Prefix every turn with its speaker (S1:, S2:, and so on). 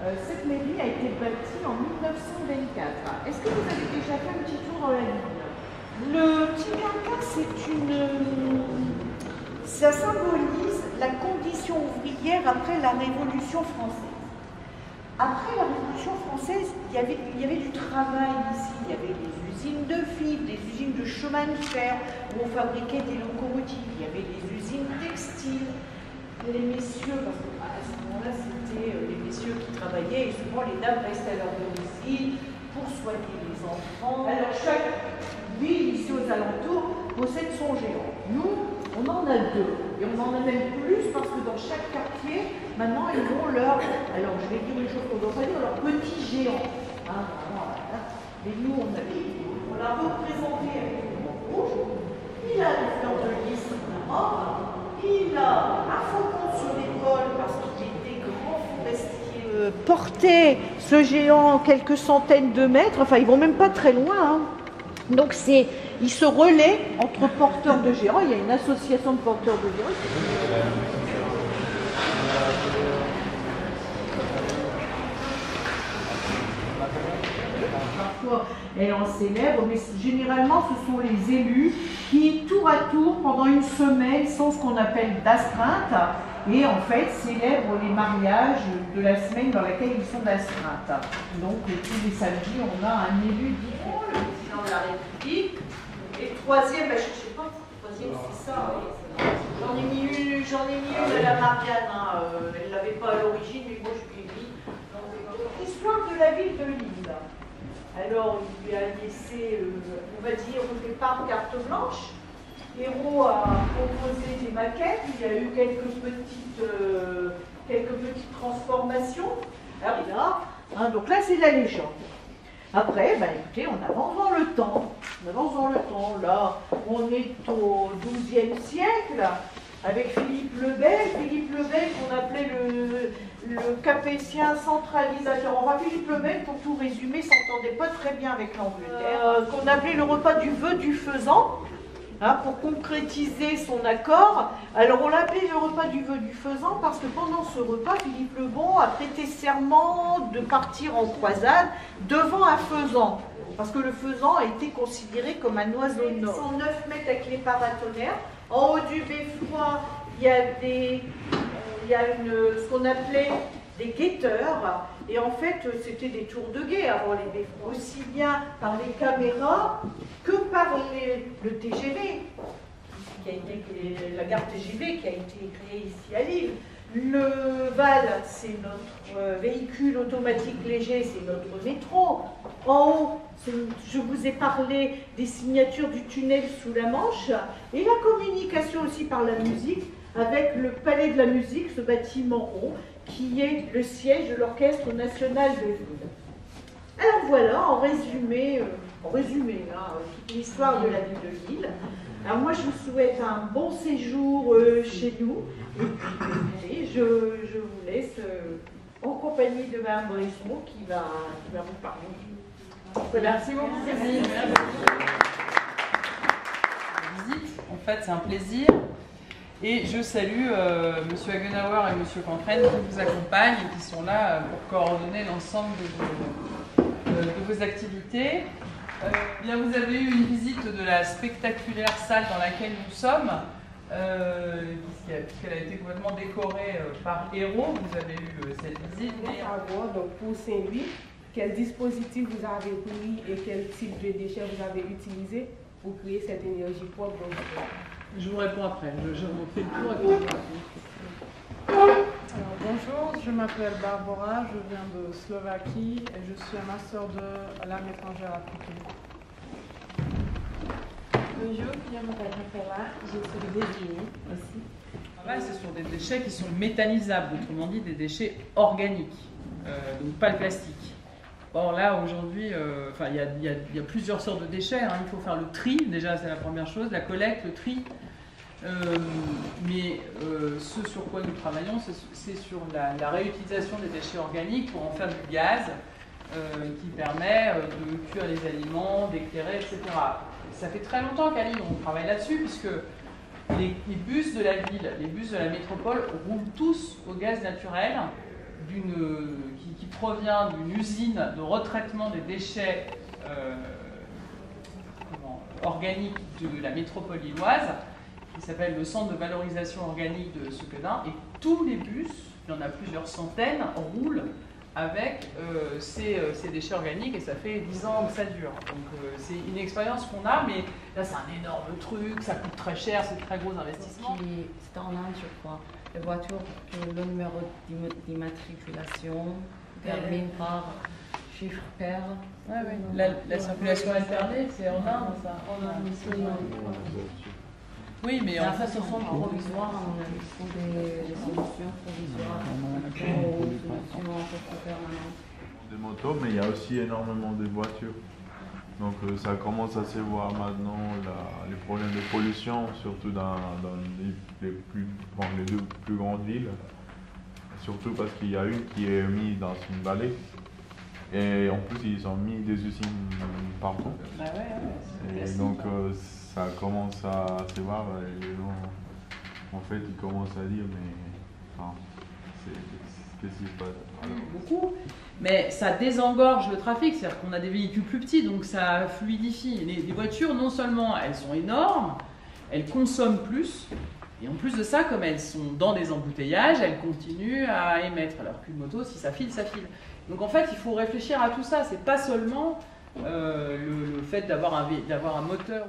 S1: Cette mairie a été bâtie en 1924. Est-ce que vous avez déjà fait un petit tour dans la ville? Le Tibianca, ça symbolise la condition ouvrière après la Révolution française. Après la Révolution française, il y avait du travail ici. Il y avait des usines de fibres, des usines de chemin de fer où on fabriquait des locomotives. Il y avait des usines textiles. Les messieurs, parce qu'à ce moment-là, c'était les messieurs qui travaillaient et souvent les dames restaient à leur domicile pour soigner les enfants. Alors chaque ville ici aux alentours possède son géant. Nous, on en a deux. Et on en a même plus parce que dans chaque quartier, maintenant, ils ont leur, alors je vais dire une chose qu'on ne doit pas dire, leur petit géant. Hein, mais nous, on l'a représenté avec le rouge. Il a les fleurs de lys là-bas. Il a un faucon sur l'épaule parce qu'il était grand forestier. Portait ce géant quelques centaines de mètres, enfin ils vont même pas très loin. Hein. Donc il se relaie entre porteurs de géants, il y a une association de porteurs de géants. Parfois elle en célèbre, mais généralement ce sont les élus qui, tour à tour, pendant une semaine, sont ce qu'on appelle d'astreinte et en fait célèbrent les mariages de la semaine dans laquelle ils sont d'astreinte. Donc tous les samedis, on a un élu différent, le président de la République. Et le troisième, je ne sais pas, le troisième c'est ça. J'en ai mis une à la Marianne, hein. Elle ne l'avait pas à l'origine, mais moi je lui ai mis. Histoire de la ville de Lille. Alors, il lui a laissé, on va dire, au départ, carte blanche. Hérault a proposé des maquettes, il y a eu quelques petites transformations. Alors, là, hein, donc là, c'est la légende. Après, écoutez, on avance dans le temps. Là, on est au XIIe siècle, avec Philippe le Bel qu'on appelait le capétien centralisateur. Enfin, Philippe le Bel, pour tout résumer, s'entendait pas très bien avec l'Angleterre, qu'on appelait le repas du vœu du faisan, hein, pour concrétiser son accord. Alors on l'appelait le repas du vœu du faisan parce que pendant ce repas, Philippe le Bon a prêté serment de partir en croisade devant un faisan. Parce que le faisan a été considéré comme un oiseau noble. 109 mètres avec les paratonnerres. En haut du beffroi, il y a ce qu'on appelait des guetteurs. Et en fait, c'était des tours de guet avant les beffrois. Aussi bien par les caméras que par le TGV. La gare TGV qui a été créée ici à Lille. Le VAL, c'est notre véhicule automatique léger, c'est notre métro. En haut, je vous ai parlé des signatures du tunnel sous la Manche et la communication aussi par la musique avec le Palais de la Musique, ce bâtiment rond qui est le siège de l'Orchestre National de Lille. Alors voilà, en résumé, toute l'histoire de la ville de Lille. Alors moi, je vous souhaite un bon séjour chez nous. Et je vous laisse en compagnie de Mme Bresson qui va vous parler.
S2: Merci beaucoup, Cécile. Visite, en fait, c'est un plaisir. Et je salue M. Hagenauer et M. Cancren qui vous accompagnent et qui sont là pour coordonner l'ensemble de vos activités. Bien, vous avez eu une visite de la spectaculaire salle dans laquelle nous sommes, puisqu'elle a été complètement décorée par Hérault. Vous avez eu cette visite.
S3: Donc pour Saint-Louis, quel dispositif vous avez pris et quel type de déchets vous avez utilisé pour créer cette énergie propre dont vous parlez?
S2: Je vous réponds après. Je vous fais le tour et puis je vous réponds.
S4: Alors, bonjour, je m'appelle Barbara, je viens de Slovaquie et je suis un master de langue étrangère appliquée.
S5: Bonjour, je m'appelle Rafaela, je suis de Virginie aussi.
S2: Ce sont des déchets qui sont méthanisables, autrement dit des déchets organiques, donc pas le plastique. Bon, là aujourd'hui, il y a plusieurs sortes de déchets, hein. Il faut faire le tri, déjà c'est la première chose, la collecte, le tri. Mais ce sur quoi nous travaillons, c'est sur la réutilisation des déchets organiques pour en faire du gaz qui permet de cuire les aliments, d'éclairer, etc. Ça fait très longtemps qu'à Lille on travaille là-dessus, puisque les bus de la ville, les bus de la métropole roulent tous au gaz naturel qui provient d'une usine de retraitement des déchets organiques de la métropole lilloise, qui s'appelle le Centre de valorisation organique de Sequedin, et tous les bus, il y en a plusieurs centaines, roulent avec ces déchets organiques, et ça fait 10 ans que ça dure. Donc c'est une expérience qu'on a, mais là c'est un énorme truc, ça coûte très cher, c'est de très gros investissements.
S6: C'est en Inde, je crois. Les voitures, le numéro d'immatriculation termine par chiffre pair.
S2: Ouais, ouais. La circulation alternée, c'est en Inde, ça. Oui, mais
S6: en fait, ce sont provisoires, ce sont des solutions provisoires aux solutions permanentes.
S7: Des motos, mais il y a aussi énormément de voitures. Donc ça commence à se voir maintenant les problèmes de pollution, surtout dans les deux plus grandes villes. Surtout parce qu'il y a une qui est mise dans une vallée. Et en plus, ils ont mis des usines partout.
S2: Ah ouais,
S7: et donc ça commence à se voir. Et les gens, en fait, ils commencent à dire, mais qu'est-ce qui se passe?
S2: Beaucoup. Mais ça désengorge le trafic, c'est-à-dire qu'on a des véhicules plus petits, donc ça fluidifie. Les voitures, non seulement elles sont énormes, elles consomment plus, et en plus de ça, comme elles sont dans des embouteillages, elles continuent à émettre. Alors qu'une moto, si ça file, ça file. Donc en fait, il faut réfléchir à tout ça. C'est pas seulement le fait d'avoir un moteur.